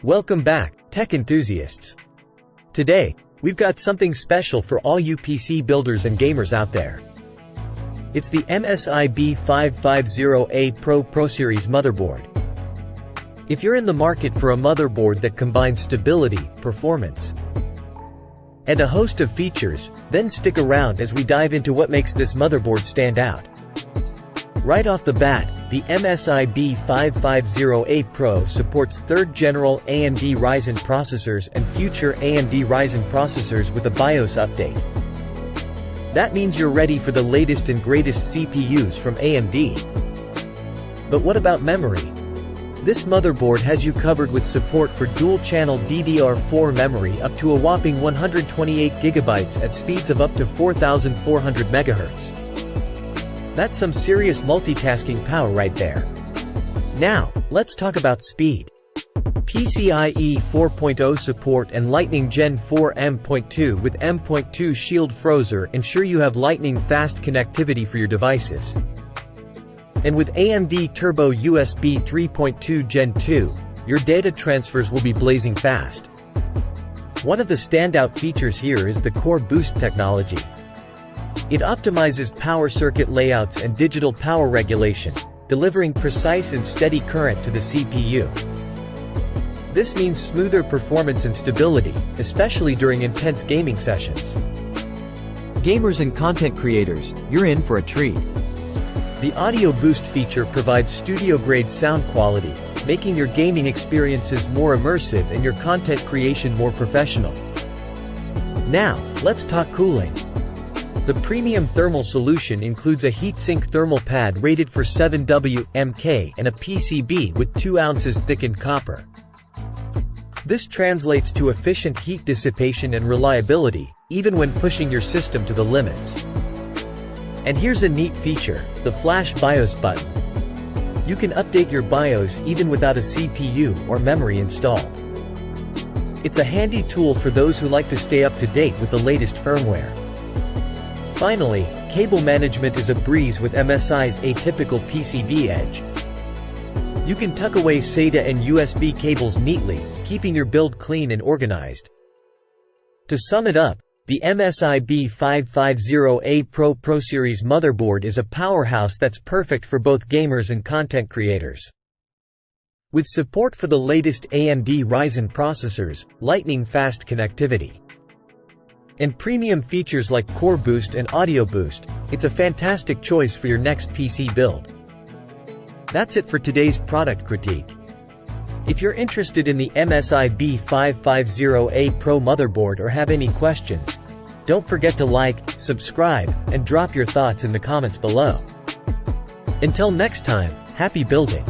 Welcome back, tech enthusiasts. Today, we've got something special for all you PC builders and gamers out there. It's the MSI B550-A PRO ProSeries Motherboard. If you're in the market for a motherboard that combines stability, performance, and a host of features, then stick around as we dive into what makes this motherboard stand out. Right off the bat, the MSI B550-A PRO supports 3rd General AMD Ryzen processors and future AMD Ryzen processors with a BIOS update. That means you're ready for the latest and greatest CPUs from AMD. But what about memory? This motherboard has you covered with support for dual-channel DDR4 memory up to a whopping 128 GB at speeds of up to 4,400 MHz. That's some serious multitasking power right there. Now, let's talk about speed. PCIe 4.0 support and Lightning Gen 4 M.2 with M.2 Shield Frozer ensure you have lightning-fast connectivity for your devices. And with AMD Turbo USB 3.2 Gen 2, your data transfers will be blazing fast. One of the standout features here is the Core Boost technology. It optimizes power circuit layouts and digital power regulation, delivering precise and steady current to the CPU. This means smoother performance and stability, especially during intense gaming sessions. Gamers and content creators, you're in for a treat. The Audio Boost feature provides studio-grade sound quality, making your gaming experiences more immersive and your content creation more professional. Now, let's talk cooling. The premium thermal solution includes a heatsink thermal pad rated for 7W Mk and a PCB with 2 ounces thickened copper. This translates to efficient heat dissipation and reliability, even when pushing your system to the limits. And here's a neat feature, the Flash BIOS button. You can update your BIOS even without a CPU or memory installed. It's a handy tool for those who like to stay up to date with the latest firmware. Finally, cable management is a breeze with MSI's atypical PCB edge. You can tuck away SATA and USB cables neatly, keeping your build clean and organized. To sum it up, the MSI B550-A PRO ProSeries motherboard is a powerhouse that's perfect for both gamers and content creators. With support for the latest AMD Ryzen processors, lightning-fast connectivity, and premium features like Core Boost and Audio Boost, it's a fantastic choice for your next PC build. That's it for today's product critique. If you're interested in the MSI B550-A PRO motherboard or have any questions, don't forget to like, subscribe, and drop your thoughts in the comments below. Until next time, happy building!